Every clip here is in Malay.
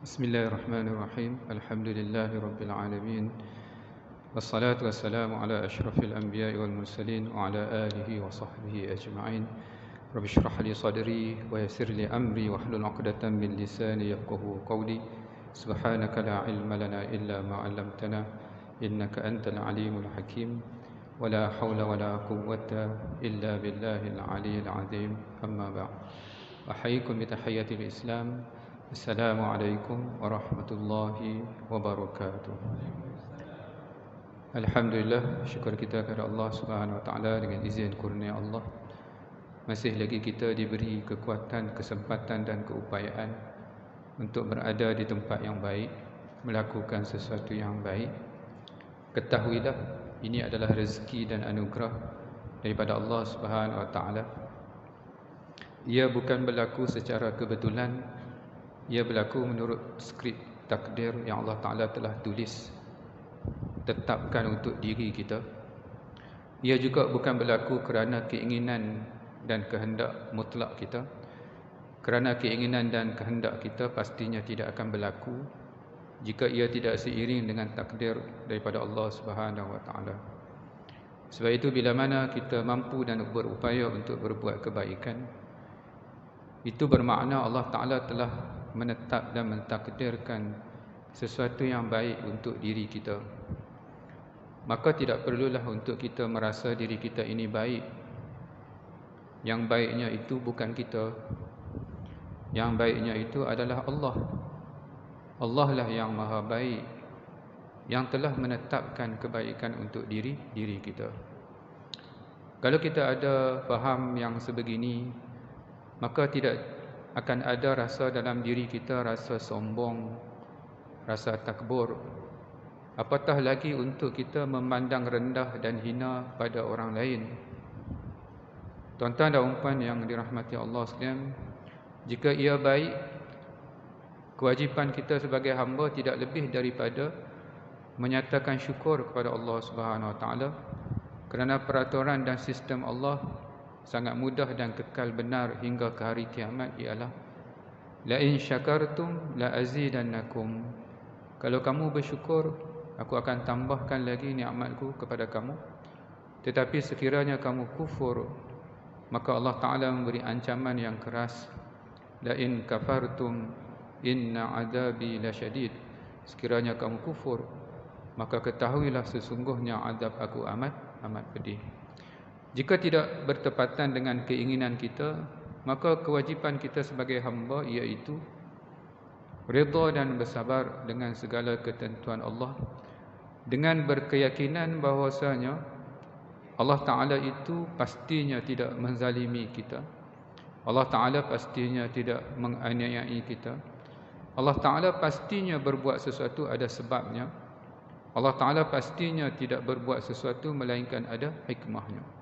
Bismillahirrahmanirrahim. Alhamdulillahirabbil alamin. Wassalatu wassalamu ala asyrafil anbiya'i wal mursalin wa ala alihi wa sahbihi ajma'in. Rabbi shrah li sadri wa yassir li amri wahlul 'uqdatam min lisani yafqahu qawli. Subhanaka la ilma lana illa ma 'allamtana innaka antal alimul hakim. Wala haula wala quwwata illa billahil aliyyil azim. Amma ba'd. Ahayyikum bi tahiyyatil Islam. Assalamualaikum warahmatullahi wabarakatuh. Alhamdulillah, syukur kita kepada Allah Subhanahu wa taala dengan izin kurnia Allah. Masih lagi kita diberi kekuatan, kesempatan dan keupayaan untuk berada di tempat yang baik, melakukan sesuatu yang baik. Ketahuilah, ini adalah rezeki dan anugerah daripada Allah Subhanahu wa taala. Ia bukan berlaku secara kebetulan. Ia berlaku menurut skrip takdir yang Allah Ta'ala telah tulis, tetapkan untuk diri kita. Ia juga bukan berlaku kerana keinginan dan kehendak mutlak kita. Kerana keinginan dan kehendak kita pastinya tidak akan berlaku jika ia tidak seiring dengan takdir daripada Allah Subhanahu wa taala. Sebab itu bila mana kita mampu dan berupaya untuk berbuat kebaikan, itu bermakna Allah Ta'ala telah menetap dan mentakdirkan sesuatu yang baik untuk diri kita. Maka tidak perlulah untuk kita merasa diri kita ini baik. Yang baiknya itu bukan kita. Yang baiknya itu adalah Allah. Allah lah yang maha baik, yang telah menetapkan kebaikan untuk diri kita. Kalau kita ada faham yang sebegini, maka tidak akan ada rasa dalam diri kita, rasa sombong, rasa takbur. Apatah lagi untuk kita memandang rendah dan hina pada orang lain. Tuan-tuan dan puan yang dirahmati Allah sekalian, jika ia baik, kewajipan kita sebagai hamba tidak lebih daripada menyatakan syukur kepada Allah Subhanahu wa taala, kerana peraturan dan sistem Allah sangat mudah dan kekal benar hingga ke hari kiamat ialah la in syakartum la azidannakum. Kalau kamu bersyukur, aku akan tambahkan lagi nikmatku kepada kamu. Tetapi sekiranya kamu kufur, maka Allah Ta'ala memberi ancaman yang keras. La in kafartum inna adabi lasyadid. Sekiranya kamu kufur, maka ketahuilah sesungguhnya azab aku amat pedih. Jika tidak bertepatan dengan keinginan kita, maka kewajipan kita sebagai hamba iaitu redha dan bersabar dengan segala ketentuan Allah, dengan berkeyakinan bahawasanya Allah Ta'ala itu pastinya tidak menzalimi kita. Allah Ta'ala pastinya tidak menganiayai kita. Allah Ta'ala pastinya berbuat sesuatu ada sebabnya. Allah Ta'ala pastinya tidak berbuat sesuatu melainkan ada hikmahnya.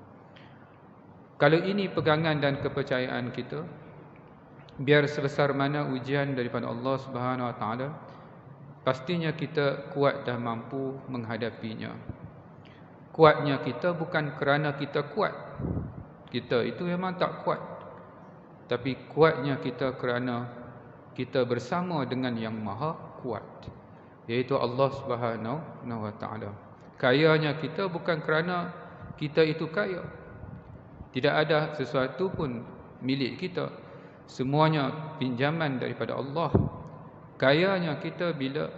Kalau ini pegangan dan kepercayaan kita, biar sebesar mana ujian daripada Allah Subhanahu wa taala, pastinya kita kuat dan mampu menghadapinya. Kuatnya kita bukan kerana kita kuat. Kita itu memang tak kuat. Tapi kuatnya kita kerana kita bersama dengan yang maha kuat, iaitu Allah Subhanahu wa taala. Kayanya kita bukan kerana kita itu kaya. Tidak ada sesuatu pun milik kita. Semuanya pinjaman daripada Allah. Kayanya kita bila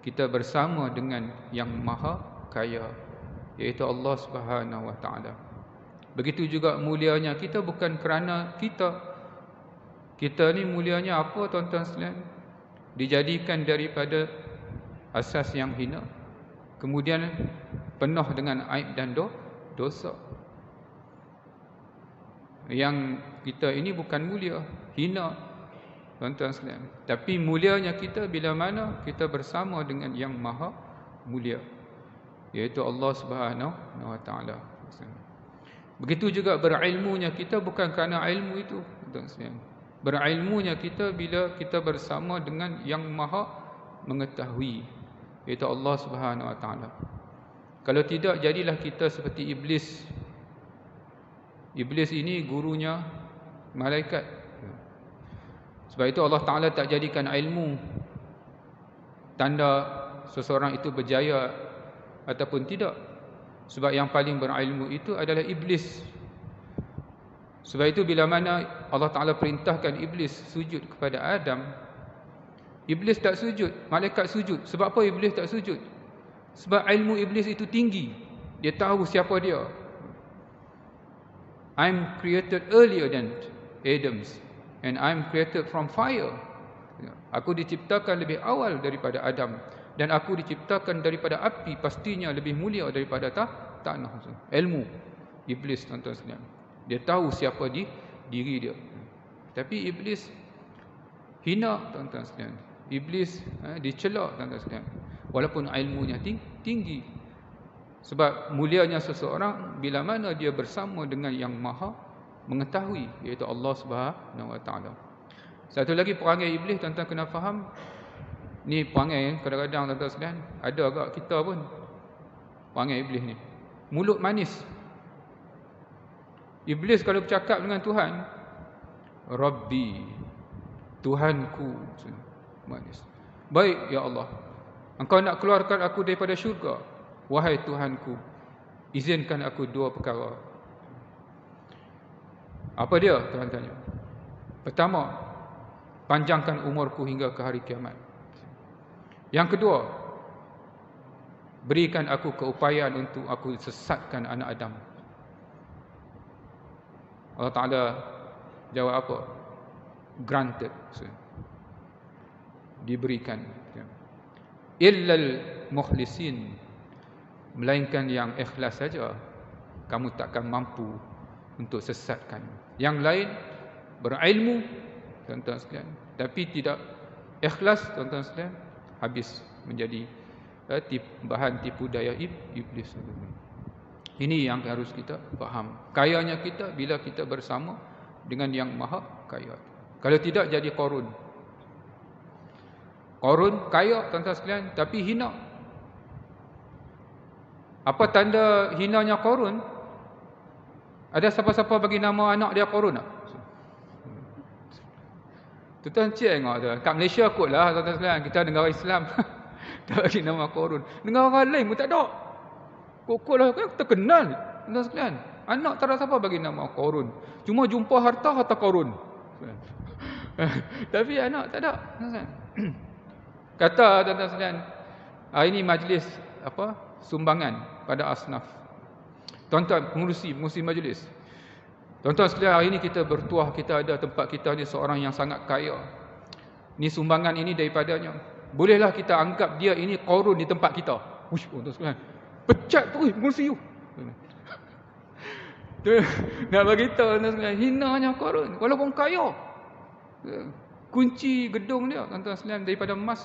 kita bersama dengan yang maha kaya, iaitu Allah Subhanahu wa taala. Begitu juga mulianya kita bukan kerana kita. Kita ni mulianya apa, tuan-tuan sekalian? Dijadikan daripada asas yang hina, kemudian penuh dengan aib dan dosa. Yang kita ini bukan mulia, hina, tuan-tuan sekalian. Tapi mulianya kita bila mana kita bersama dengan yang maha mulia, iaitu Allah Subhanahu wa taala. Begitu juga berilmunya kita bukan kerana ilmu itu, tuan-tuan sekalian. Berilmunya kita bila kita bersama dengan yang maha mengetahui, iaitu Allah Subhanahu wa taala. Kalau tidak, jadilah kita seperti iblis. Iblis ini gurunya malaikat. Sebab itu Allah Ta'ala tak jadikan ilmu tanda seseorang itu berjaya ataupun tidak. Sebab yang paling berilmu itu adalah iblis. Sebab itu bila mana Allah Ta'ala perintahkan iblis sujud kepada Adam, iblis tak sujud, malaikat sujud. Sebab apa iblis tak sujud? Sebab ilmu iblis itu tinggi. Dia tahu siapa dia. I'm created earlier than Adam's, and I'm created from fire. Aku diciptakan lebih awal daripada Adam, dan aku diciptakan daripada api, pastinya lebih mulia daripada tanah. Ilmu iblis, tuan-tuan sekalian. Dia tahu siapa diri dia. Tapi iblis hina, tuan-tuan sekalian. Iblis dicela, tuan-tuan sekalian. Walaupun ilmunya tinggi. Sebab mulianya seseorang bila mana dia bersama dengan yang maha mengetahui, iaitu Allah Subhanahu Wa Taala. Satu lagi perangai iblis, tuan-tuan kena faham. Ni perangai kadang-kadang, tuan-tuan sekalian, ada agak kita pun perangai iblis ni. Mulut manis. Iblis kalau bercakap dengan Tuhan, Rabbi, Tuhanku, manis. Baik ya Allah, Engkau nak keluarkan aku daripada syurga. Wahai Tuhanku, izinkan aku dua perkara. Apa dia? Tuhan tanya. Pertama, panjangkan umurku hingga ke hari kiamat. Yang kedua, berikan aku keupayaan untuk aku sesatkan anak Adam. Allah Ta'ala jawab apa? Granted. Diberikan. Illal mukhlisin, melainkan yang ikhlas saja, kamu takkan mampu untuk sesatkan. Yang lain berilmu, tuan-tuan sekalian, tapi tidak ikhlas, tuan-tuan sekalian, habis menjadi bahan tipu daya iblis. Ini yang harus kita faham. Kayanya kita bila kita bersama dengan yang maha kaya. Kalau tidak, jadi Qarun. Qarun kaya, tuan-tuan sekalian, tapi hina. Apa tanda hinanya Qarun? Ada siapa-siapa bagi nama anak dia Qarun tak? Tuan-tuan cik tengok tu. Kat Malaysia kot lah, tuan-tuan sekalian, kita negara Islam. Tak bagi nama Qarun. Negara lain pun tak ada. Kok lah, kan terkenal, tuan-tuan sekalian. Anak tak ada siapa bagi nama Qarun. Cuma jumpa harta Qarun. Tapi anak tak ada. Kata tuan-tuan sekalian, hari ini majlis sumbangan pada asnaf. Tuan-tuan pengurusi majlis. Tuan-tuan sekalian, hari ini kita bertuah, kita ada tempat kita ni seorang yang sangat kaya. Ni sumbangan ini daripadanya. Bolehlah kita anggap dia ini Qarun di tempat kita. Uish, tuan-tuan sekalian, pecat tu pengurusi you. Nak bagi tahu, tuan-tuan sekalian, hinanya Qarun walaupun kaya. Kunci gedung dia, tuan-tuan sekalian, daripada emas.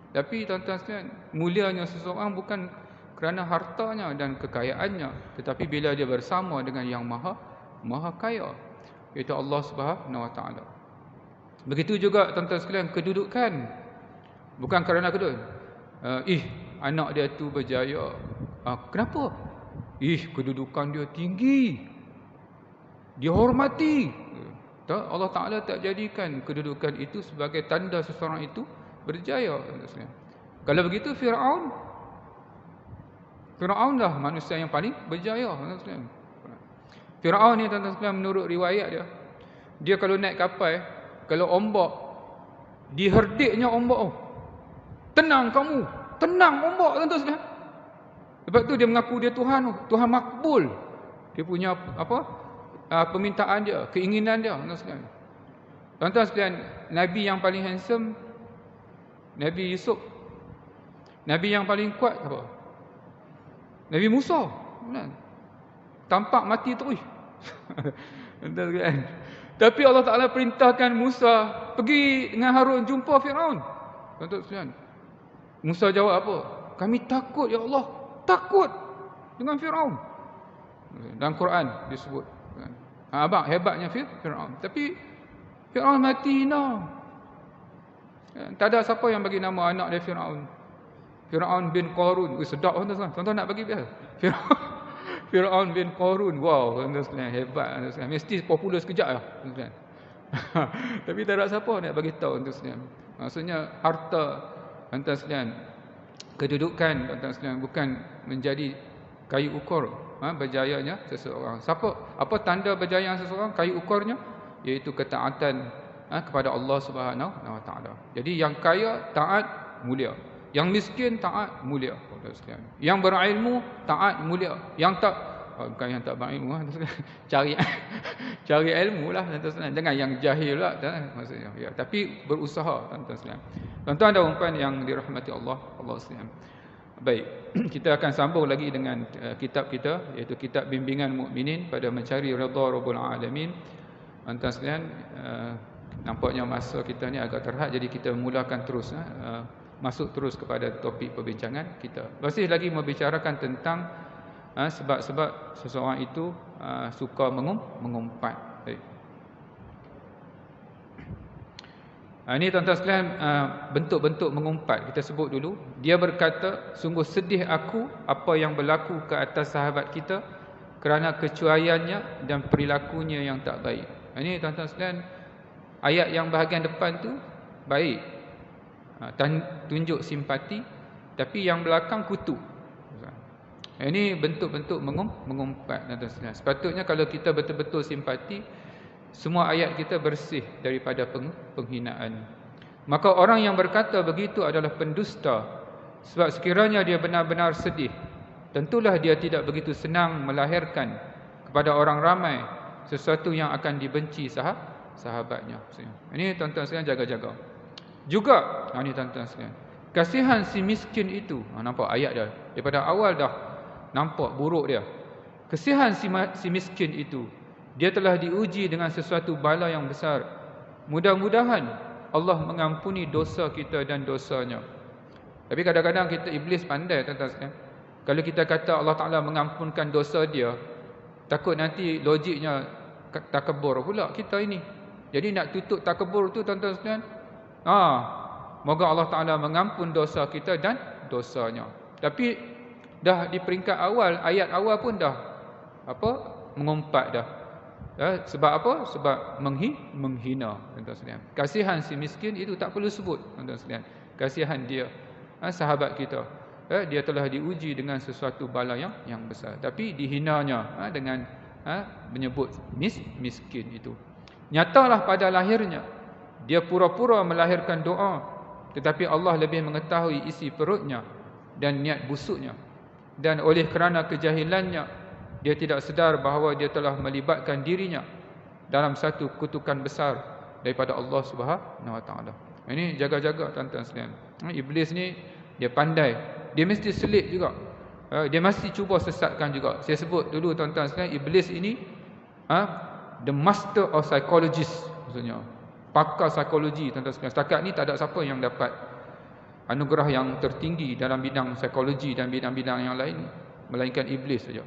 Tapi tuan-tuan sekalian, mulianya seseorang bukan kerana hartanya dan kekayaannya, tetapi bila dia bersama dengan yang maha kaya, iaitu Allah Subhanahu Wa Taala. Begitu juga tuan-tuan sekalian, kedudukan. Bukan kerana anak dia tu berjaya. Kenapa? Kedudukan dia tinggi, dia hormati. Tak, Allah Ta'ala tak jadikan kedudukan itu sebagai tanda seseorang itu berjaya. Kalau begitu Fir'aun lah manusia yang paling berjaya. Fir'aun ni, tuan-tuan sekalian, menurut riwayat dia kalau naik kapal, kalau ombak, diherdiknya ombak, tenang kamu, tenang ombak, tuan-tuan sekalian. Lepas tu dia mengaku dia Tuhan, Tuhan makbul. Dia punya permintaan dia, keinginan dia, tuan-tuan sekalian. Tuan-tuan sekalian, Nabi yang paling handsome, Nabi Yusuf. Nabi yang paling kuat apa? Nabi Musa. Tampak mati terus. Tuan-tuan sekalian. Tapi Allah Ta'ala perintahkan Musa pergi dengan Harun jumpa Fir'aun. Tuan-tuan sekalian, Musa jawab apa? Kami takut ya Allah, takut dengan Fir'aun. Dalam Quran disebut. Abang hebatnya Fir'aun. Tapi Fir'aun mati hina. Tak ada siapa yang bagi nama anak dia Fir'aun. Fir'aun bin Qarun. Sedap, tuan-tuan. Tuan-tuan nak bagi biar. Fir'aun bin Qarun. Wow, tuan-tuan, hebat, tuan-tuan. Mesti popular sekejap lah, tuan-tuan. Tapi tak ada siapa nak bagi tahu, tuan-tuan. Maksudnya harta Tuan-tuan sekalian, kedudukan tuan-tuan sekalian bukan menjadi kayu ukur berjayanya seseorang. Apa tanda berjaya seseorang? Kayu ukurnya iaitu ketaatan kepada Allah Subhanahu wa taala. Jadi yang kaya taat, mulia. Yang miskin taat, mulia, tuan-tuan sekalian. Yang berilmu taat, mulia. Yang tak bukan yang tak berilmu, cari ilmu lah, tuan-tuan sekalian. Jangan yang jahil lah maksudnya. Ya, tapi berusaha, tuan-tuan sekalian. Tuan-tuan dan puan yang dirahmati Allah sekalian. Baik, kita akan sambung lagi dengan kitab kita, iaitu kitab bimbingan mukminin pada mencari redha Rabbul Alamin. Tuan-tuan sekalian, nampaknya masa kita ni agak terhad, jadi kita mulakan terus masuk terus kepada topik perbincangan kita. Masih lagi membicarakan tentang sebab-sebab seseorang itu suka mengumpat. Baik. Ini tuan-tuan sekalian, bentuk-bentuk mengumpat kita sebut dulu. Dia berkata, sungguh sedih aku apa yang berlaku ke atas sahabat kita kerana kecuaiannya dan perilakunya yang tak baik. Ini tuan-tuan sekalian, ayat yang bahagian depan tu baik, tunjuk simpati, tapi yang belakang kutuk. Ini bentuk-bentuk mengumpat, tuan-tuan sekalian. Sepatutnya kalau kita betul-betul simpati, semua ayat kita bersih daripada penghinaan. Maka orang yang berkata begitu adalah pendusta, sebab sekiranya dia benar-benar sedih, tentulah dia tidak begitu senang melahirkan kepada orang ramai sesuatu yang akan dibenci sahabatnya. Ini tuan-tuan sekalian, jaga-jaga. Juga, ini tuan-tuan sekalian, kasihan si miskin itu. Nampak ayat dah, daripada awal dah nampak buruk dia. Kasihan si miskin itu, dia telah diuji dengan sesuatu bala yang besar. Mudah-mudahan Allah mengampuni dosa kita dan dosanya. Tapi kadang-kadang kita, iblis pandai, tuan-tuan sekalian. Kalau kita kata Allah Ta'ala mengampunkan dosa dia, takut nanti logiknya takabur pula kita ini. Jadi nak tutup takabur tu, tuan-tuan sekalian, moga Allah Ta'ala mengampun dosa kita dan dosanya. Tapi dah di peringkat awal, ayat awal pun dah mengumpat dah. Sebab apa? Sebab menghina, tuan-tuan sekalian. Kasihan si miskin itu tak perlu sebut, tuan-tuan sekalian. Kasihan dia, sahabat kita. Dia telah diuji dengan sesuatu bala yang besar. Tapi dihinanya dengan menyebut miskin itu. Nyatalah pada lahirnya dia pura-pura melahirkan doa, tetapi Allah lebih mengetahui isi perutnya dan niat busuknya. Dan oleh kerana kejahilannya, dia tidak sedar bahawa dia telah melibatkan dirinya dalam satu kutukan besar daripada Allah Subhanahu wa taala. Ini jaga-jaga, tuan-tuan sekalian. Iblis ni dia pandai. Dia mesti selit juga. Dia mesti cuba sesatkan juga. Saya sebut dulu, tuan-tuan sekalian, iblis ini the master of psychologist, maksudnya pakar psikologi, tuan-tuan sekalian. Setakat ni tak ada siapa yang dapat anugerah yang tertinggi dalam bidang psikologi dan bidang-bidang yang lain melainkan iblis saja.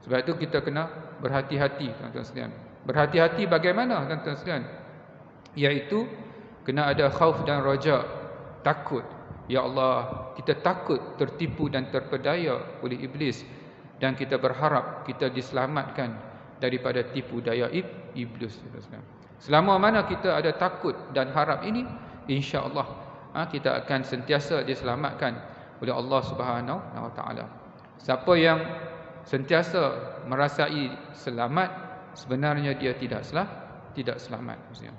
Sebab itu kita kena berhati-hati, tuan-tuan sekalian. Berhati-hati bagaimana, tuan-tuan sekalian? Iaitu kena ada khauf dan raja, takut. Ya Allah, kita takut tertipu dan terpedaya oleh iblis, dan kita berharap kita diselamatkan daripada tipu daya iblis, tuan-tuan sekalian. Selama mana kita ada takut dan harap ini, insya-Allah kita akan sentiasa diselamatkan oleh Allah Subhanahu wa taala. Siapa yang sentiasa merasai selamat, sebenarnya dia tidak selamat, maksudnya.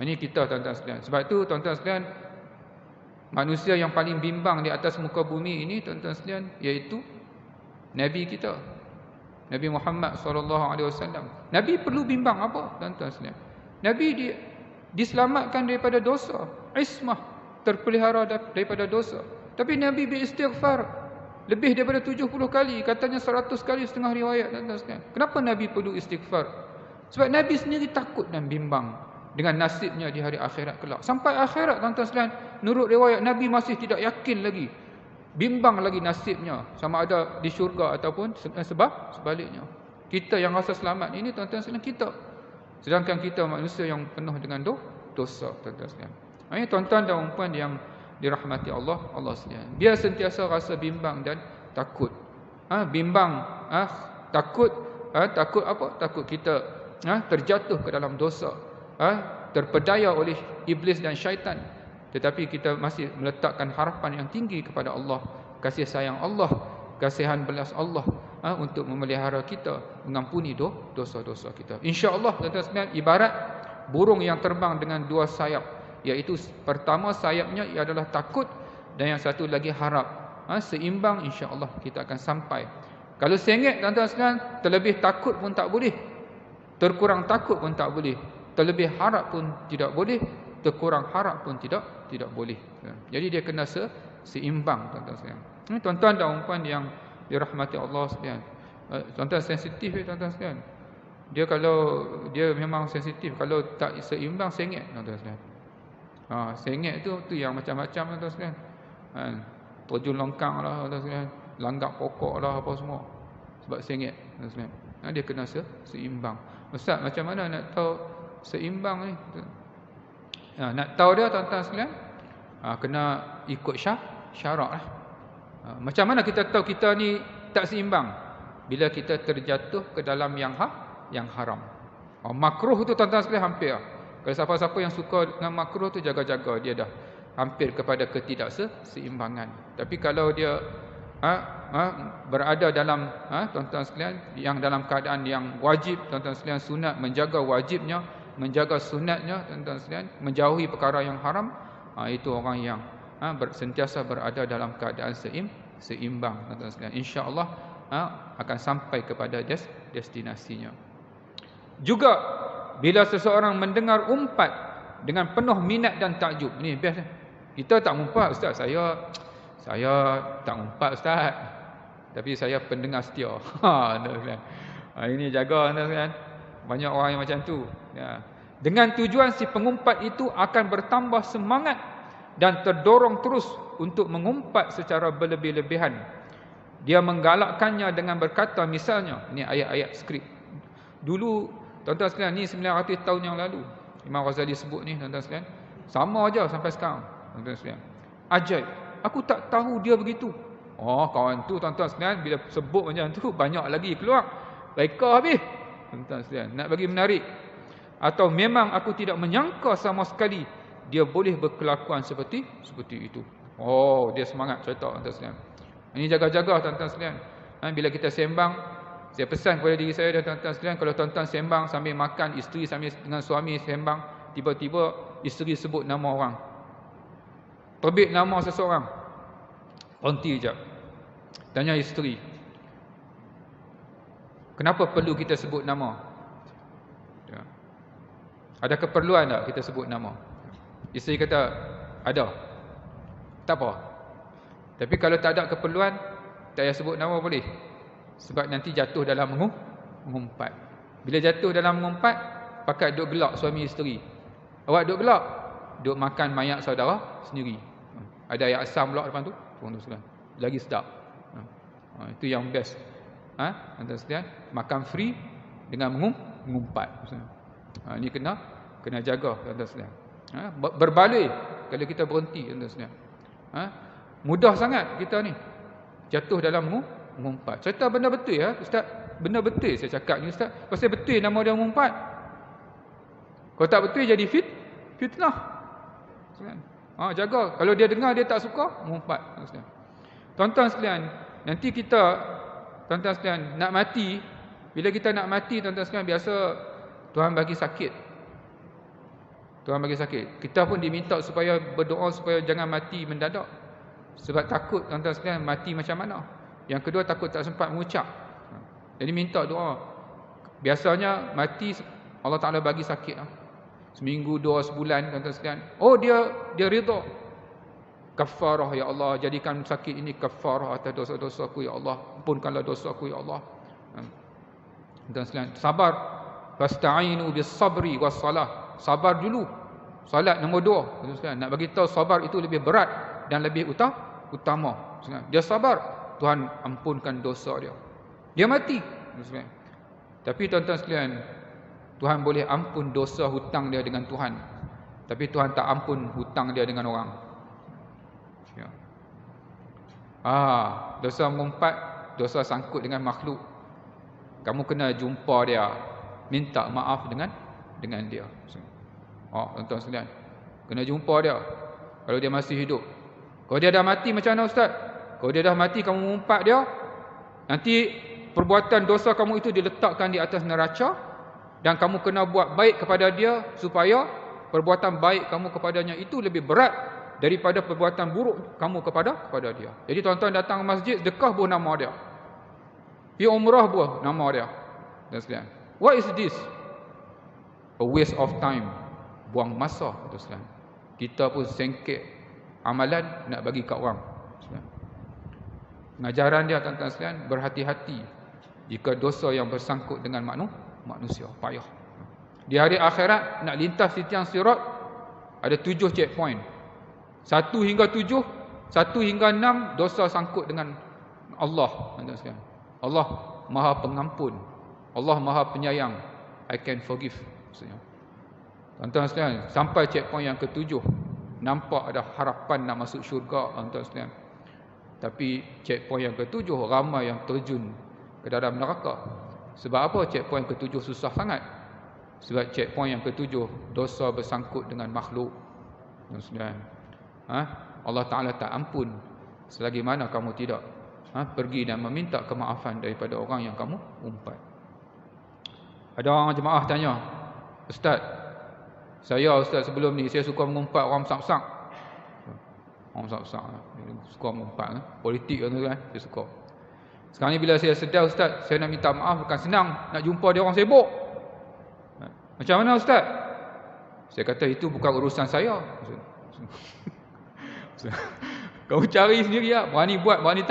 Ini kita, tuan-tuan sekalian. Sebab itu, tuan-tuan sekalian, manusia yang paling bimbang di atas muka bumi ini, tuan-tuan sekalian, iaitu Nabi kita, Nabi Muhammad SAW. Nabi perlu bimbang apa, tuan-tuan sekalian? Nabi diselamatkan daripada dosa, ismah, terpelihara daripada dosa. Tapi Nabi beristighfar lebih daripada 70 kali, katanya 100 kali setengah riwayat, tuan-tuan sekalian. Kenapa Nabi perlu istighfar? Sebab Nabi sendiri takut dan bimbang dengan nasibnya di hari akhirat kelak. Sampai akhirat, tuan-tuan sekalian, menurut riwayat Nabi masih tidak yakin lagi, bimbang lagi nasibnya, sama ada di syurga ataupun sebaliknya. Kita yang rasa selamat ini, tuan-tuan sekalian, kita. Sedangkan kita manusia yang penuh dengan dosa, tuan-tuan sekalian. Ini tuan-tuan dan puan yang dirahmati Allah sekalian. Dia sentiasa rasa bimbang dan takut. Bimbang, takut apa? Takut kita terjatuh ke dalam dosa, terpedaya oleh iblis dan syaitan. tetapi kita masih meletakkan harapan yang tinggi kepada Allah, kasih sayang Allah, kasihan belas Allah untuk memelihara kita, mengampuni dosa-dosa kita. Insya-Allah tuan-tuan sekalian, ibarat burung yang terbang dengan dua sayap, iaitu pertama sayapnya adalah takut dan yang satu lagi harap. Seimbang, insya-Allah kita akan sampai. Kalau sengit tuan-tuan sekalian, terlebih takut pun tak boleh, terkurang takut pun tak boleh, terlebih harap pun tidak boleh, terkurang harap pun tidak boleh. Jadi dia kena seimbang tuan-tuan sekalian. Tuan-tuan dan puan yang dirahmati Allah sekalian, tuan-tuan sensitif tuan-tuan sekalian. Dia kalau dia memang sensitif, kalau tak seimbang sengit tuan-tuan sekalian. Sengit tu yang macam-macam tuan-tuan sekalian. Terjun longkang lah tuan-tuan sekalian, langgak pokok lah apa semua. Sebab sengit tuan-tuan sekalian. Dia kena seimbang. Ustaz, macam mana nak tahu seimbang ni? Nak tahu dia tuan-tuan sekalian, kena ikut syarak lah. Macam mana kita tahu kita ni tak seimbang? Bila kita terjatuh ke dalam yang haram. Makruh tu tuan-tuan sekalian hampir. Kalau siapa-siapa yang suka dengan makruh tu, jaga-jaga, dia dah hampir kepada ketidakseimbangan. Tapi kalau dia berada dalam tuan-tuan sekalian yang dalam keadaan yang wajib, tuan-tuan sekalian, sunat, menjaga wajibnya, menjaga sunatnya, tuan-tuan sekalian, menjauhi perkara yang haram, itu orang yang sentiasa berada dalam keadaan seimbang, tuan-tuan sekalian. Insya-Allah akan sampai kepada destinasinya. Juga bila seseorang mendengar umpat dengan penuh minat dan takjub, ni best. Kita tak umpat, ustaz, saya tak umpat ustaz, tapi saya pendengar setia. Ini jaga tuan-tuan sekalian. Banyak orang yang macam tu. Dengan tujuan si pengumpat itu akan bertambah semangat dan terdorong terus untuk mengumpat secara berlebih-lebihan. Dia menggalakkannya dengan berkata, misalnya, ini ayat-ayat skrip. Dulu, tuan-tuan sekalian, ni 900 tahun yang lalu, Imam Ghazali sebut ni, tuan-tuan sekalian. Sama aja sampai sekarang, tuan-tuan sekalian. Ajaib. Aku tak tahu dia begitu. Kawan tu, tuan-tuan sekalian, bila sebut macam tu, banyak lagi keluar. Reka habis. Tuan-tuan sekalian, nak bagi menarik. Atau memang aku tidak menyangka sama sekali dia boleh berkelakuan seperti itu. Dia semangat cerita, tuan-tuan sekalian. Ini jaga-jaga, tuan-tuan sekalian. Bila kita sembang, saya pesan kepada diri saya dan tuan-tuan sekalian, kalau tuan-tuan sembang sambil makan, isteri sambil dengan suami sembang, tiba-tiba isteri sebut nama orang, terbit nama seseorang, berhenti sekejap, tanya isteri, kenapa perlu kita sebut nama? Ada keperluan tak kita sebut nama? Isteri kata, ada. Tak apa. Tapi kalau tak ada keperluan, tak payah sebut nama boleh. Sebab nanti jatuh dalam mengumpat. Bila jatuh dalam mengumpat, pakai duk gelak suami isteri. Awak duk gelak, duk makan mayat saudara sendiri. Ada ayat asam pula depan tu. Lagi sedap. Itu yang best. Tuan-tuan sekalian, makan free dengan mengumpat. Ini kena jaga, tuan-tuan sekalian. Berbaloi kalau kita berhenti, tuan-tuan sekalian. Mudah sangat kita ni jatuh dalam mengumpat. Cerita benda betul ya, ustaz. Benda betul saya cakap ni, ustaz. Pasal betul nama dia mengumpat. Kalau tak betul jadi fitnah. Jaga. Kalau dia dengar dia tak suka, mengumpat. Tuan-tuan sekalian, nanti kita, tuan-tuan sekalian, nak mati. Bila kita nak mati, tuan-tuan sekalian, biasa Tuhan bagi sakit. Tuhan bagi sakit. Kita pun diminta supaya berdoa supaya jangan mati mendadak. Sebab takut, tuan-tuan sekalian, mati macam mana. Yang kedua, takut tak sempat mengucap. Jadi minta doa. Biasanya mati Allah Ta'ala bagi sakit. Seminggu, 2 sebulan, tuan-tuan sekalian. Dia rida. Kafarah, ya Allah, jadikan sakit ini kafarah atas dosa-dosaku, ya Allah. Ampunkanlah dosaku, ya Allah. Tuan-tuan sekalian, sabar. Fasta'inu bis sabri was salah. Sabar dulu. Salat nombor 2, tuan-tuan sekalian. Nak bagi tahu sabar itu lebih berat dan lebih utama. Dia sabar, Tuhan ampunkan dosa dia. Dia mati. Tapi tuan-tuan sekalian, Tuhan boleh ampun dosa hutang dia dengan Tuhan. Tapi Tuhan tak ampun hutang dia dengan orang. Dosa mengumpat, dosa sangkut dengan makhluk. Kamu kena jumpa dia, minta maaf dengan dia. Tuan-tuan sekalian, kena jumpa dia. Kalau dia masih hidup. Kalau dia dah mati macam mana Ustaz? Kalau dia dah mati kamu mengumpat dia, nanti perbuatan dosa kamu itu diletakkan di atas neraca dan kamu kena buat baik kepada dia supaya perbuatan baik kamu kepadanya itu lebih berat daripada perbuatan buruk kamu kepada dia. Jadi tuan-tuan datang ke masjid, sedekah pun nama dia. Pergi umrah pun nama dia. Dan sekalian. What is this? A waste of time. Buang masa, sekalian. Kita pun sengkit amalan nak bagi kat orang. Pengajaran dia tuan-tuan sekalian, berhati-hati jika dosa yang bersangkut dengan manusia, payah. Di hari akhirat nak lintas di tiang sirat ada 7 checkpoint. 1 hingga 7, 1 hingga 6 dosa sangkut dengan Allah, tuan-tuan sekalian. Allah Maha Pengampun, Allah Maha Penyayang. I can forgive. Maksudnya, tuan-tuan sekalian, sampai checkpoint yang ke-7 nampak ada harapan nak masuk syurga, tuan-tuan sekalian. Tapi checkpoint yang ke-7 ramai yang terjun ke dalam neraka. Sebab apa checkpoint ke-7 susah sangat? Sebab checkpoint yang ke-7 dosa bersangkut dengan makhluk. Tuan-tuan, Allah Ta'ala tak ampun selagi mana kamu tidak pergi dan meminta kemaafan daripada orang yang kamu umpat. Ada orang jemaah tanya, Ustaz, sebelum ni saya suka mengumpat orang besar-besar. Orang besar-besar suka mengumpat, politik kan, saya suka. Sekarang ni bila saya sedar, Ustaz, saya nak minta maaf, bukan senang nak jumpa dia orang sibuk. Macam mana Ustaz? Saya kata itu bukan urusan saya. Kau cari sendiri lah, berani buat, berani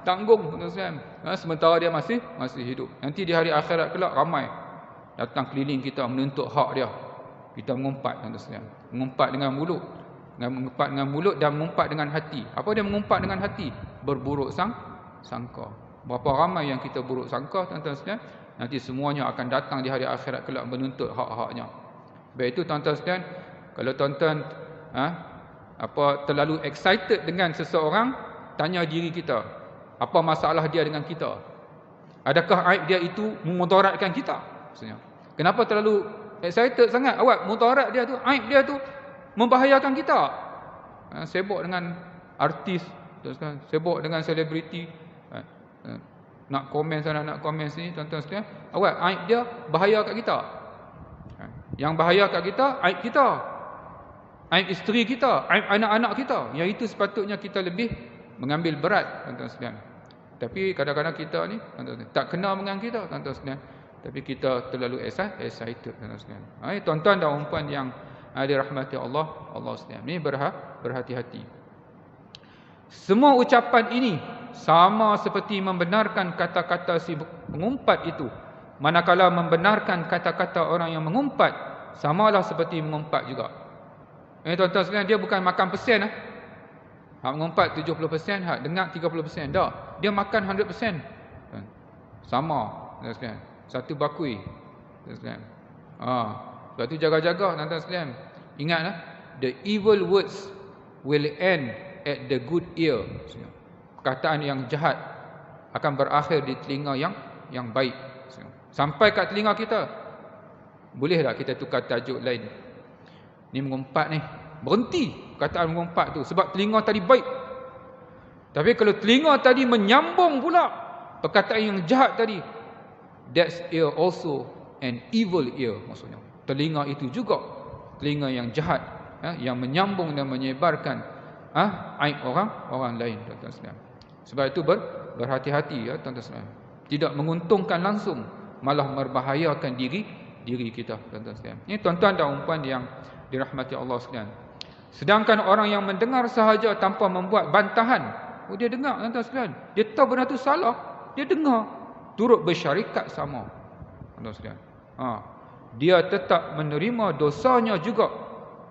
tanggung. Sementara dia masih hidup. Nanti di hari akhirat kelak ramai datang keliling kita menuntut hak dia. Kita mengumpat, mengumpat dengan mulut, mengumpat dengan mulut dan mengumpat dengan hati. Apa dia mengumpat dengan hati? Berburuk sangka. Berapa ramai yang kita buruk sangka, tuan-tuan sekalian, nanti semuanya akan datang di hari akhirat kelak menuntut hak-haknya. Baik itu tuan-tuan sekalian, kalau tuan-tuan terlalu excited dengan seseorang, tanya diri kita, apa masalah dia dengan kita? Adakah aib dia itu memudaratkan kita? Maksudnya, kenapa terlalu excited sangat? Awak mudarat dia tu, aib dia tu membahayakan kita. Sibuk dengan artis, sibuk dengan selebriti, nak komen sana, nak komen sini, tuan-tuan sekalian, awak aib dia bahaya kat kita. Yang bahaya kat kita, aib kita, aib isteri kita, aib anak-anak kita. Yang itu sepatutnya kita lebih mengambil berat, tuan-tuan sekalian. Tapi kadang-kadang kita ni tak kenal dengan kita, tuan-tuan sekalian. Tapi kita terlalu excited, tuan-tuan sekalian. Tuan-tuan dan puan yang dirahmati Allah sekalian, ni berhati-hati. Semua ucapan ini sama seperti membenarkan kata-kata si pengumpat itu. Manakala membenarkan kata-kata orang yang mengumpat, samalah seperti mengumpat juga. Tuan-tuan sekalian, dia bukan makan persen. Hak mengumpat 70%, hak dengar 30%. Dah, dia makan 100%. Sama, tuan-tuan sekalian. Satu bakui, tuan-tuan sekalian. Sebab tu jaga-jaga, tuan-tuan sekalian. Ingatlah, the evil words will end at the good ear. Perkataan yang jahat akan berakhir di telinga yang baik. Sampai kat telinga kita. Boleh tak kita tukar tajuk lain? Ni mengumpat ni, berhenti perkataan mengumpat tu, sebab telinga tadi baik. Tapi kalau telinga tadi menyambung pula perkataan yang jahat tadi, that's ear also an evil ear. Maksudnya telinga itu juga telinga yang jahat, yang menyambung dan menyebarkan aib orang lain, tuan-tuan sekalian. Sebab itu berhati-hati, tuan-tuan sekalian. Tidak menguntungkan langsung, malah membahayakan diri kita, tuan-tuan sekalian. Ini tuan-tuan dan puan yang dirahmati Allah sekalian. Sedangkan orang yang mendengar sahaja tanpa membuat bantahan, dia dengar, tuan-tuan sekalian, dia tahu benda tu salah, dia dengar, turut bersyarikat sama, tuan-tuan sekalian. Dia tetap menerima dosanya juga,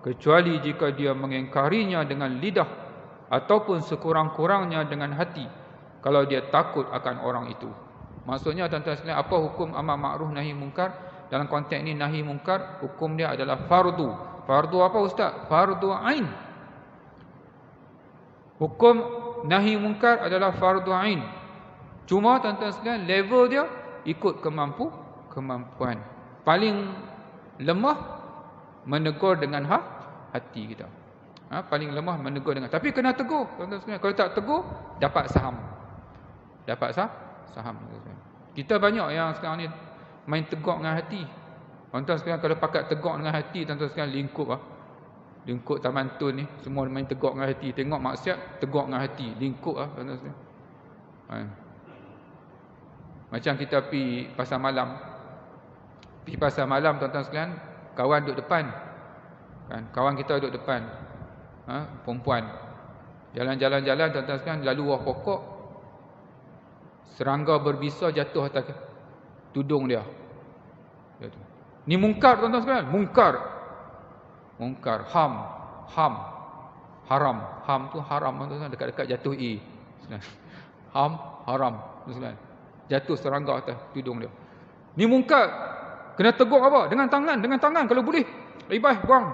kecuali jika dia mengingkarinya dengan lidah ataupun sekurang-kurangnya dengan hati, kalau dia takut akan orang itu. Maksudnya, tuan-tuan sekalian, apa hukum amar ma'ruf nahi mungkar? Dalam konteks ini nahi mungkar, hukum dia adalah fardu. Fardu apa Ustaz? Fardu ain. Hukum nahi mungkar adalah fardu ain. Cuma tuan-tuan sekalian, level dia ikut kemampuan. Paling lemah menegur dengan hati kita. Paling lemah menegur dengan. Tapi kena tegur, tuan-tuan sekalian. Kalau tak tegur, dapat saham. Dapat saham. Kita banyak yang sekarang ni main tegur dengan hati. Tuan-tuan sekalian, kalau pakat tegur dengan hati, tuan-tuan sekalian, lingkup Taman Tun ni, semua main tegur dengan hati. Tengok maksiat, tegur dengan hati. Lingkup tuan-tuan sekalian. Macam kita pergi pasar malam. Pergi pasar malam, tuan-tuan sekalian, kawan duduk depan. Kawan kita duduk depan. Perempuan. Jalan-jalan, tuan-tuan sekalian, lalu bawah pokok. Serangga berbisa jatuh atas tudung dia. Ni mungkar, tuan-tuan sekalian. Mungkar. Haram. Ham tu haram, tuan-tuan, dekat-dekat jatuh Ham, haram, tuan-tuan. Jatuh serangga atas tudung dia. Ni mungkar. Kena tegur apa? Dengan tangan kalau boleh. Ibah buang.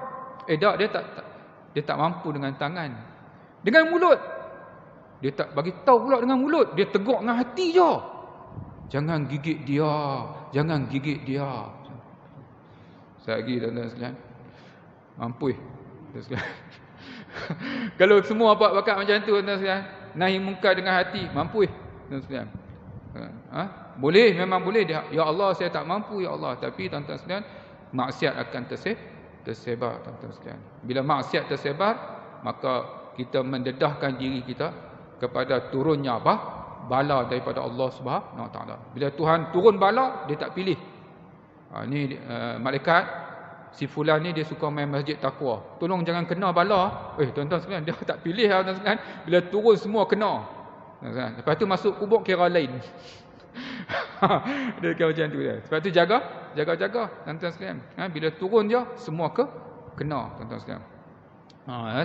Dia tak mampu dengan tangan. Dengan mulut. Dia tak bagi tahu pula dengan mulut. Dia tegur dengan hati je. Jangan gigit dia. Lagi tuan-tuan sekalian. Mampu kalau semua bakat macam tu, tuan-tuan sekalian, nahi mungkar dengan hati, mampu tuan-tuan sekalian. Boleh, memang boleh dia. Ya Allah, saya tak mampu ya Allah. Tapi tuan-tuan sekalian, maksiat akan tersebar, tuan-tuan sekalian. Bila maksiat tersebar, maka kita mendedahkan diri kita kepada turunnya bala daripada Allah Subhanahu Wa Taala. Bila Tuhan turun bala, dia tak pilih. Ni malaikat si fulan ni dia suka main masjid takwa. Tolong jangan kena bala. Tuan-tuan sekalian, dia tak pilih tuan-tuan sekalian. Bila turun semua kena. Lepas tu masuk kubur kira lain. Dia kira macam tu dia. Sebab tu jaga tuan-tuan sekalian. Bila turun je semua kena, tuan-tuan sekalian.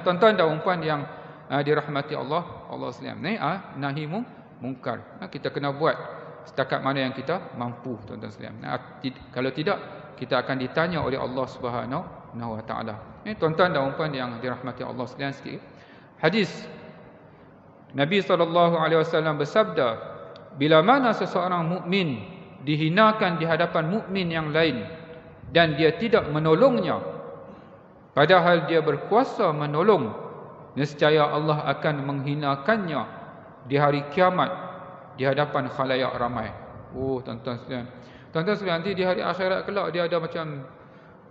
Tuan-tuan dan puan yang dirahmati Allah sekalian. Ni nahi mungkar. Kita kena buat setakat mana yang kita mampu, tuan-tuan sekalian. Kalau tidak, kita akan ditanya oleh Allah Subhanahu Wa Taala. Tuan-tuan dan puan yang dirahmati Allah sekalian, sikit hadis Nabi SAW bersabda, bila mana seseorang mukmin dihinakan di hadapan mukmin yang lain dan dia tidak menolongnya, padahal dia berkuasa menolong, nescaya Allah akan menghinakannya di hari kiamat di hadapan khalayak ramai. Tuan-tuan sekalian. Tuan-tuan sekalian, nanti di hari akhirat kelak dia ada macam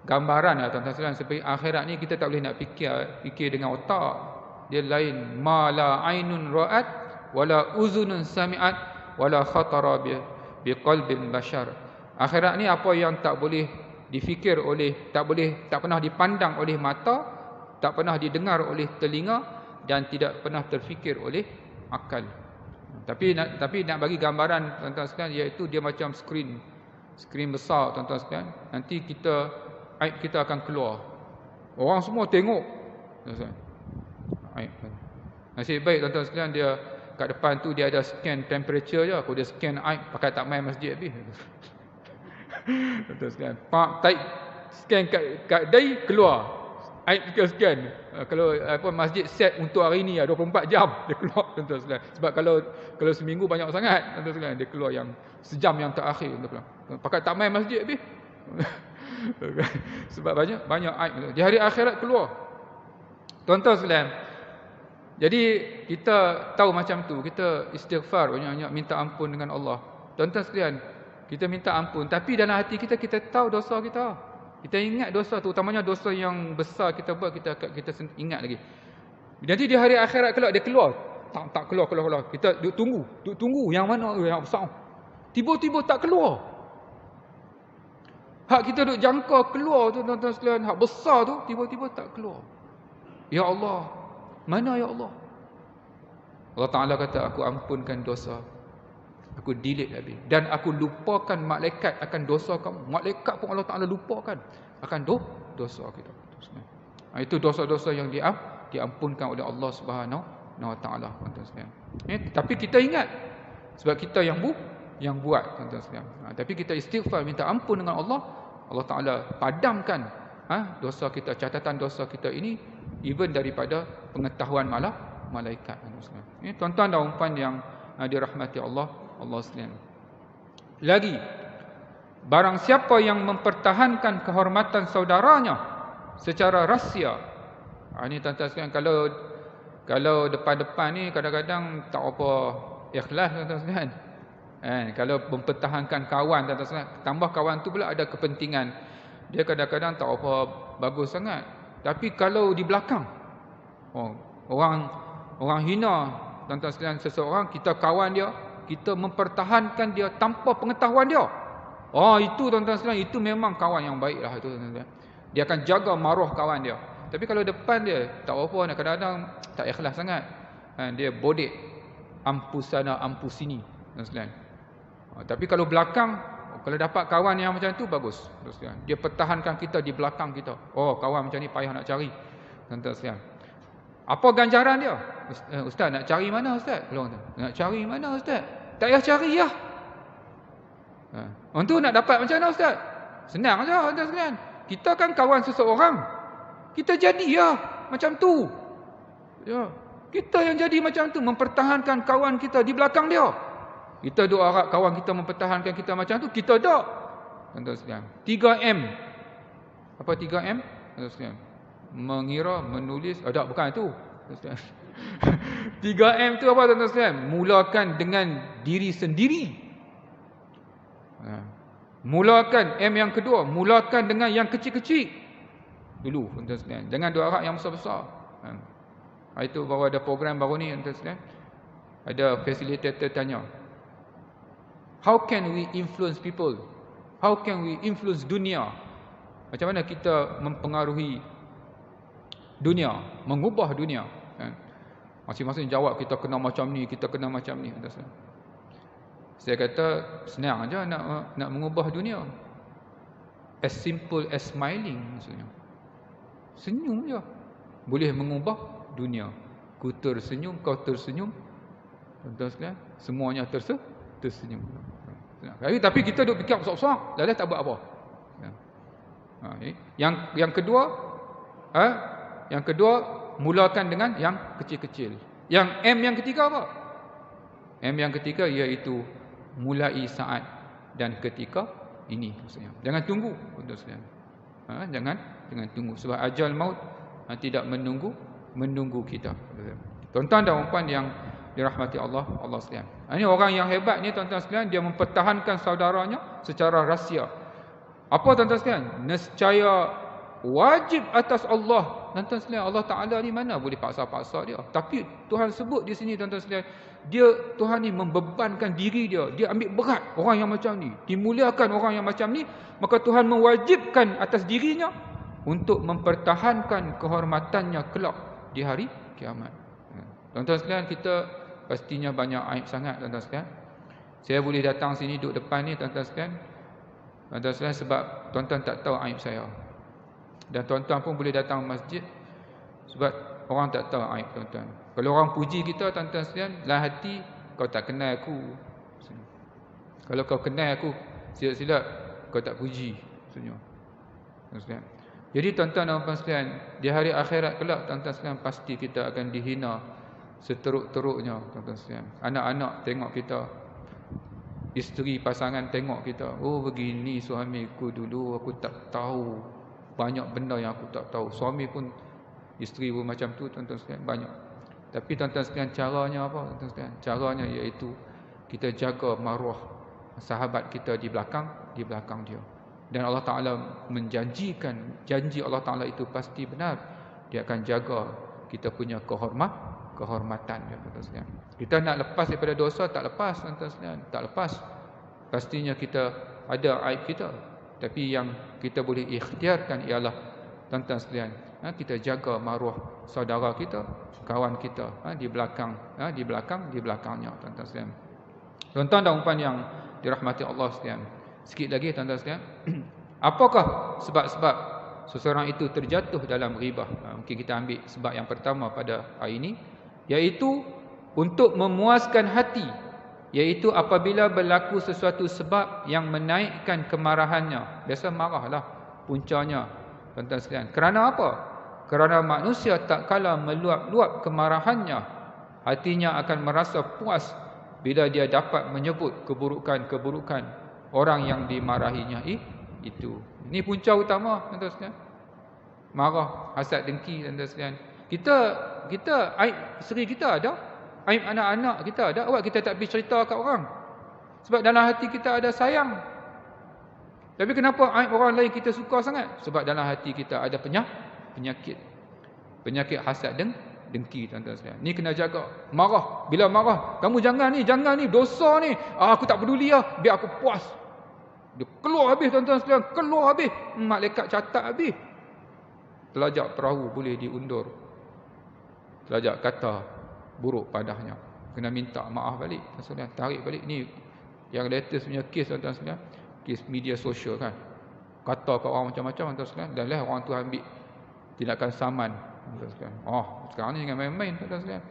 gambaran tuan-tuan sekalian. Seperti akhirat ni kita tak boleh nak fikir dengan otak. Dia lain. Ma la ainun ra'at wala uzunun sami'at wala khatara bi qalbil bashar. Akhirat ni apa yang tak boleh difikir oleh, tak pernah dipandang oleh mata, tak pernah didengar oleh telinga, dan tidak pernah terfikir oleh akal. Tapi nak bagi gambaran, tuan-tuan sekalian, iaitu dia macam skrin besar, tuan-tuan sekalian. Nanti aib kita akan keluar. Orang semua tengok. Nasib baik, tuan-tuan sekalian, dia kat depan tu dia ada scan temperature je. Kalau dia scan aib, pakai tak main masjid habis. Tuan-tuan sekalian, type scan kat dai, keluar aib kita scan. Kalau masjid set untuk hari ni 24 jam dia keluar, tuan-tuan sekalian. Sebab kalau seminggu banyak sangat, tuan-tuan sekalian, dia keluar yang sejam yang terakhir, tuan-tuan. Pakai tak main masjid habis. Sebab banyak aib di hari akhirat keluar, tuan-tuan sekalian. Jadi kita tahu macam tu, kita istighfar, banyak-banyak minta ampun dengan Allah. Tuan-tuan sekalian, kita minta ampun, tapi dalam hati kita tahu dosa kita. Kita ingat dosa tu, utamanya dosa yang besar kita buat, kita ingat lagi. Nanti di hari akhirat kelak dia keluar. Tak keluar. Kita duk tunggu yang mana yang besar. Tiba-tiba tak keluar. Hak kita duk jangka keluar tu, tuan-tuan sekalian, hak besar tu tiba-tiba tak keluar. Ya Allah, mana ya Allah? Allah Ta'ala kata, aku ampunkan dosa, aku delete habis, dan aku lupakan malaikat akan dosa kamu. Malaikat pun Allah Ta'ala lupakan akan dosa kita. Itu dosa-dosa yang diampunkan oleh Allah Subhanahu Wa Ta'ala, tuan-tuan sekalian. Tapi kita ingat, sebab kita yang buat, tuan-tuan sekalian. Tapi kita istighfar, minta ampun dengan Allah. Allah Ta'ala padamkan dosa kita, catatan dosa kita ini, even daripada pengetahuan malaikat. Tuan-tuan dan puan yang dirahmati Allah sekalian. Lagi, barang siapa yang mempertahankan kehormatan saudaranya secara rahsia, Ini tuan-tuan sekalian, kalau depan-depan ni kadang-kadang tak apa ikhlas tuan-tuan sekalian. Kalau mempertahankan kawan tuan-tuan sekalian, tambah kawan tu pula ada kepentingan. Dia kadang-kadang tak apa bagus sangat. Tapi kalau di belakang, orang hina tuan-tuan sekalian seseorang, kita kawan dia, kita mempertahankan dia tanpa pengetahuan dia. Itu tuan-tuan sekalian, itu memang kawan yang baik lah itu tuan-tuan. Dia akan jaga maruah kawan dia. Tapi kalau depan dia tak apa, kadang-kadang tak ikhlas sangat. Dia bodek, ampus sana, ampus sini tuan-tuan sekalian. Tapi kalau belakang, kalau dapat kawan yang macam tu bagus. Dia pertahankan kita di belakang kita. Kawan macam ni payah nak cari tuan-tuan sekalian. Apa ganjaran dia? Ustaz, nak cari mana Ustaz? Nak cari mana Ustaz? Tak payah cari lah. Untuk nak dapat macam mana Ustaz? Senang je tuan-tuan sekalian. Kita kan kawan seseorang, kita jadi macam tu. Kita yang jadi macam tu, mempertahankan kawan kita di belakang dia. Kita doa harap kawan kita mempertahankan kita macam tu, kita tak. Tuan-tuan sekalian, 3M. Apa 3M? Tuan-tuan sekalian, mengira, menulis, bukan itu. 3M tu apa tuan-tuan sekalian? Mulakan dengan diri sendiri. Mulakan, M yang kedua, mulakan dengan yang kecil-kecil dulu tuan-tuan sekalian. Jangan doa harap yang besar-besar. Itu baru ada program baru ni tuan-tuan sekalian. Ada facilitator tanya, how can we influence people? How can we influence dunia? Macam mana kita mempengaruhi dunia, mengubah dunia? Masing-masing jawab, kita kena macam ni, kita kena macam ni. Saya kata senang aja nak mengubah dunia. As simple as smiling maksudnya. Senyum je boleh mengubah dunia. Ku tersenyum, kau tersenyum. Tuan-tuan sekalian, semuanya tersenyum. Tapi kita duk fikir besar-besar, dah tak buat apa. Yang kedua, mulakan dengan yang kecil-kecil. Yang M yang ketiga apa? M yang ketiga iaitu mulai saat dan ketika ini maksudnya. Jangan tunggu tuan-tuan sekalian. Jangan tunggu, sebab ajal maut tidak menunggu kita. Tuan-tuan dan puan yang dirahmati Allah sekalian. Ini orang yang hebat ni tuan-tuan sekalian, dia mempertahankan saudaranya secara rahsia. Apa tuan-tuan sekalian? Nescaya wajib atas Allah. Tuan-tuan sekalian, Allah Taala ni mana boleh paksa-paksa dia. Tapi Tuhan sebut di sini tuan-tuan sekalian, Tuhan ni membebankan diri dia. Dia ambil berat orang yang macam ni, dimuliakan orang yang macam ni, maka Tuhan mewajibkan atas dirinya untuk mempertahankan kehormatannya kelak di hari kiamat. Tuan-tuan sekalian, kita pastinya banyak aib sangat tuan-tuan sekalian. Saya boleh datang sini duduk depan ni tuan-tuan sekalian. Tuan-tuan sekalian, sebab tuan-tuan tak tahu aib saya. Dan tuan-tuan pun boleh datang masjid sebab orang tak tahu aib tuan-tuan. Kalau orang puji kita tuan-tuan sekalian, dalam hati, kau tak kenal aku. Kalau kau kenal aku, silap-silap kau tak puji. Tuan-tuan. Jadi tuan-tuan dan puan sekalian, di hari akhirat kelak tuan-tuan sekalian, pasti kita akan dihina seteruk-teruknya tuan-tuan sekalian. Anak-anak tengok kita, isteri pasangan tengok kita, begini suamiku dulu, aku tak tahu. Banyak benda yang aku tak tahu. Suami pun, isteri pun macam tu tuan-tuan sekalian, banyak. Tapi tuan-tuan sekalian, caranya apa tuan-tuan sekalian? Caranya iaitu kita jaga maruah sahabat kita di belakang dia. Dan Allah Ta'ala menjanjikan, janji Allah Ta'ala itu pasti benar. Dia akan jaga kita punya kehormatan ya, tuan-tuan sekalian. Kita nak lepas daripada dosa, tak lepas tuan-tuan sekalian, tak lepas. Pastinya kita ada aib kita, tapi yang kita boleh ikhtiarkan ialah tuan-tuan sekalian, kita jaga maruah saudara kita, kawan kita di belakangnya tuan-tuan sekalian. Tuan-tuan dan puan yang dirahmati Allah sekalian, sikit lagi tuan-tuan sekalian, apakah sebab-sebab seseorang itu terjatuh dalam ghibah? Mungkin kita ambil sebab yang pertama pada hari ini, iaitu untuk memuaskan hati, iaitu apabila berlaku sesuatu sebab yang menaikkan kemarahannya. Biasa marahlah puncanya tuan-tuan sekalian. Kerana apa? Kerana manusia tak kala meluap-luap kemarahannya, hatinya akan merasa puas bila dia dapat menyebut keburukan-keburukan orang yang dimarahinya itu. Ini punca utama tuan-tuan sekalian. Marah, hasad, dengki tuan-tuan sekalian. Kita aib isteri kita ada, aib anak-anak kita ada, awak kita tak pergi cerita kat orang. Sebab dalam hati kita ada sayang. Tapi kenapa aib orang lain kita suka sangat? Sebab dalam hati kita ada penyakit. Penyakit hasad dengki, tuan-tuan sekalian. Ni kena jaga. Marah, bila marah, kamu jangan ni, dosa ni. Aku tak peduli lah, biar aku puas. Dia keluar habis, tuan-tuan sekalian, keluar habis. Malaikat catat habis. Telajak perahu boleh diundur. Telajak kata buruk padahnya, kena minta maaf balik, tuan-tuan sekalian. Tarik balik. Ni yang latest punya kes, tuan-tuan sekalian. Kes media sosial kan. Kata kat orang macam-macam, tuan-tuan sekalian. Dan lah orang tu ambil tindakan saman, tuan-tuan sekalian. Sekarang ni jangan main-main, tuan-tuan sekalian.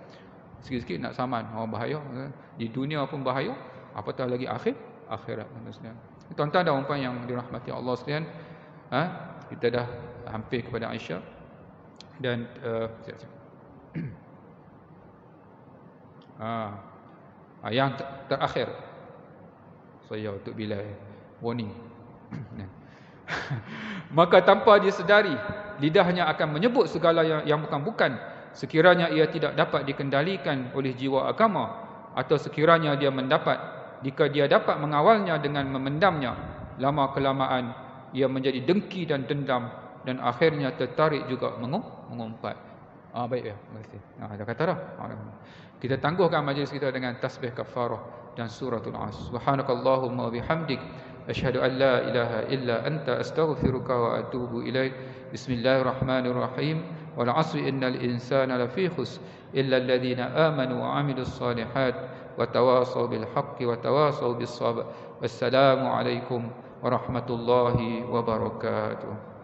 Sikit-sikit nak saman, bahaya. Di dunia pun bahaya, apatah lagi akhirat, tuan-tuan sekalian. Tuan-tuan dan puan yang dirahmati Allah sekalian, kita dah hampir kepada Aisyah. Dan yang terakhir saya untuk bila warning. Maka tanpa disedari, lidahnya akan menyebut segala yang bukan-bukan, sekiranya ia tidak dapat dikendalikan oleh jiwa agama, atau sekiranya dia jika dia dapat mengawalnya dengan memendamnya, lama kelamaan ia menjadi dengki dan dendam, dan akhirnya tertarik juga mengumpat. Baik ya, terima kasih. Dah kata dah. Kita tangguhkan majlis kita dengan tasbih kafarah dan suratul As. Subhanakallahumma wa bihamdik, asyhadu an la ilaha illa anta, astaghfiruka wa atubu ilaik. Bismillahirrahmanirrahim. Wal 'asri innal insana lafi khusr illa alladhina amanu wa 'amilus solihat wa tawasaw bil haqqi wa tawasaw bis sabr. Wassalamu alaikum warahmatullahi wabarakatuh.